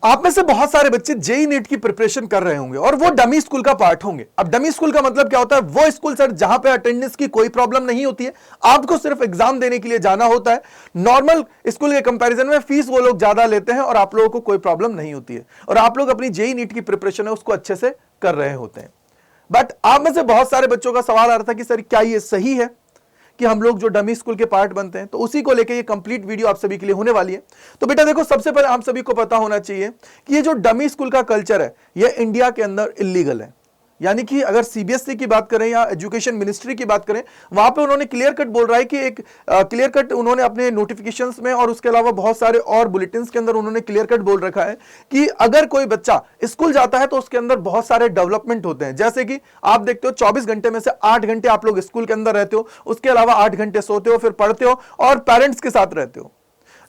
आप में से बहुत सारे बच्चे जेई नीट की प्रिपरेशन कर रहे होंगे और वो डमी स्कूल का पार्ट होंगे। अब डमी स्कूल का मतलब क्या होता है? वो स्कूल सर जहां पे अटेंडेंस की कोई प्रॉब्लम नहीं होती है, आपको सिर्फ एग्जाम देने के लिए जाना होता है। नॉर्मल स्कूल के कंपैरिजन में फीस वो लोग ज्यादा लेते हैं और आप लोगों को कोई प्रॉब्लम नहीं होती है और आप लोग अपनी जेई नीट की प्रिपरेशन है उसको अच्छे से कर रहे होते हैं। बट आप में से बहुत सारे बच्चों का सवाल आ रहा था कि सर क्या ये सही है कि हम लोग जो डमी स्कूल के पार्ट बनते हैं? तो उसी को लेके ये कंप्लीट वीडियो आप सभी के लिए होने वाली है। तो बेटा देखो, सबसे पहले आप सभी को पता होना चाहिए कि ये जो डमी स्कूल का कल्चर है ये इंडिया के अंदर इलीगल है। यानी कि अगर सीबीएसई की बात करें या एजुकेशन मिनिस्ट्री की बात करें, वहां पे उन्होंने क्लियर कट बोल रहा है कि एक क्लियर कट उन्होंने अपने नोटिफिकेशंस में और उसके अलावा बहुत सारे और बुलेटिन्स के अंदर उन्होंने क्लियर कट बोल रखा है कि अगर कोई बच्चा स्कूल जाता है तो उसके अंदर बहुत सारे डेवलपमेंट होते हैं। जैसे कि आप देखते हो 24 घंटे में से 8 घंटे आप लोग स्कूल के अंदर रहते हो, उसके अलावा 8 घंटे सोते हो, फिर पढ़ते हो और पेरेंट्स के साथ रहते हो।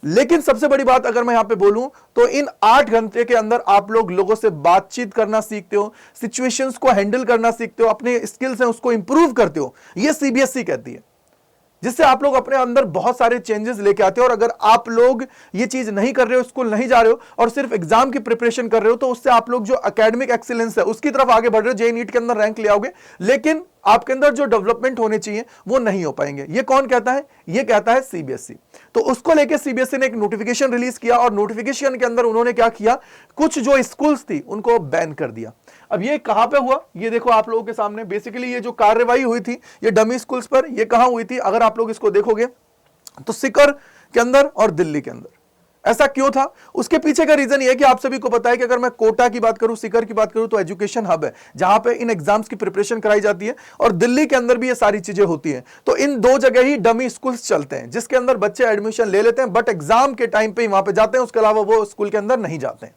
लेकिन सबसे बड़ी बात अगर मैं यहां पे बोलूं तो इन 8 घंटे के अंदर आप लोगों से बातचीत करना सीखते हो, सिचुएशंस को हैंडल करना सीखते हो, अपने स्किल्स हैं उसको इंप्रूव करते हो। ये सीबीएसई कहती है, जिससे आप लोग अपने अंदर बहुत सारे चेंजेस लेके आते हो। और अगर आप लोग ये चीज नहीं कर रहे हो, स्कूल नहीं जा रहे हो और सिर्फ एग्जाम की प्रिपरेशन कर रहे हो, तो उससे आप लोग जो एकेडमिक एक्सीलेंस है उसकी तरफ आगे बढ़ रहे हो, जेईई नीट के अंदर रैंक ले आओगे, लेकिन आपके अंदर जो डेवलपमेंट होने चाहिए वो नहीं हो पाएंगे। ये कौन कहता है? ये कहता है सीबीएसई। तो उसको लेके सीबीएसई ने एक नोटिफिकेशन रिलीज किया और नोटिफिकेशन के अंदर उन्होंने क्या किया, कुछ जो स्कूल्स थी उनको बैन कर दिया। अब ये कहां पे हुआ? ये देखो आप लोगों के सामने बेसिकली ये जो कार्रवाई हुई थी ये डमी स्कूल्स पर, ये कहां हुई थी? अगर आप लोग इसको देखोगे तो सीकर के अंदर और दिल्ली के अंदर। ऐसा क्यों था? उसके पीछे का रीजन ये है कि आप सभी को पता है कि अगर मैं कोटा की बात करूं, सीकर की बात करूं, तो एजुकेशन हब है जहां पे इन एग्जाम्स की प्रिपरेशन कराई जाती है और दिल्ली के अंदर भी ये सारी चीजें होती हैं। तो इन दो जगह ही डमी स्कूल्स चलते हैं जिसके अंदर बच्चे एडमिशन ले लेते हैं बट एग्जाम के टाइम पे ही वहां पे जाते हैं, उसके अलावा वो स्कूल के अंदर नहीं जाते हैं।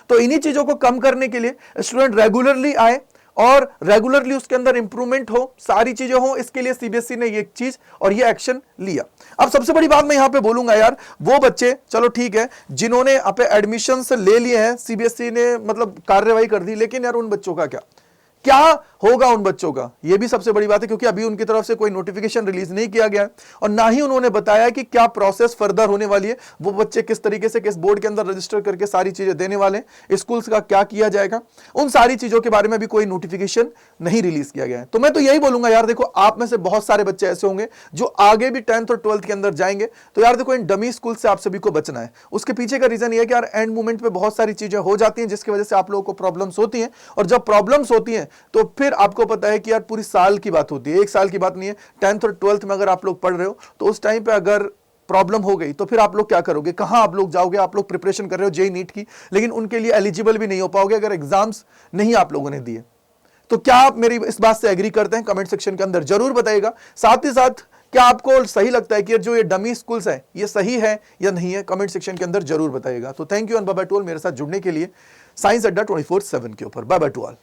तो इन्हीं चीजों को कम करने के लिए स्टूडेंट रेगुलरली आए और रेगुलरली उसके अंदर इंप्रूवमेंट हो, सारी चीजें हो, इसके लिए सीबीएसई ने ये चीज और ये एक्शन लिया। अब सबसे बड़ी बात मैं यहां पे बोलूंगा यार, वो बच्चे चलो ठीक है जिन्होंने अपने एडमिशन ले लिए हैं, सीबीएसई ने मतलब कार्रवाई कर दी, लेकिन यार उन बच्चों का क्या होगा? उन बच्चों का ये भी सबसे बड़ी बात है, क्योंकि अभी उनकी तरफ से कोई नोटिफिकेशन रिलीज नहीं किया गया और ना ही उन्होंने बताया कि क्या प्रोसेस फर्दर होने वाली है, वो बच्चे किस तरीके से किस बोर्ड के अंदर रजिस्टर करके सारी चीजें देने वाले हैं, स्कूल्स का क्या किया जाएगा, उन सारी चीजों के बारे में भी कोई नोटिफिकेशन नहीं रिलीज किया गया है। तो मैं तो यही बोलूंगा यार, देखो आप में से बहुत सारे बच्चे ऐसे होंगे जो आगे भी 10th और 12th के अंदर जाएंगे, तो यार देखो इन डमी स्कूल से आप सभी को बचना है। उसके पीछे का रीजन ये है कि यार एंड मोमेंट पे बहुत सारी चीजें हो जाती हैं जिसकी वजह से आप लोगों को प्रॉब्लम्स होती हैं, और जब प्रॉब्लम्स होती हैं तो फिर आपको पता है कि यार पूरी साल की बात होती है, एक साल की बात नहीं है। 10th और 12th में अगर आप लोग पढ़ रहे हो तो उस टाइम पे अगर प्रॉब्लम हो गई तो फिर आप लोग क्या करोगे? कहां आप लोग जाओगे? आप लोग प्रिपरेशन कर रहे हो जेईई नीट की, लेकिन उनके लिए एलिजिबल भी नहीं हो पाओगे अगर एग्जाम्स नहीं आप लोगों ने दिए। तो क्या आप मेरी इस बात से एग्री करते हैं? कमेंट सेक्शन के अंदर जरूर बताइएगा। साथ ही साथ क्या आपको सही लगता है कि जो ये डमी स्कूल्स है ये सही है या नहीं है? कमेंट सेक्शन के अंदर जरूर बताइएगा। तो thank you and bye bye to all मेरे साथ जुड़ने के लिए साइंस अड्डा 24/7 के ऊपर। Bye bye to all.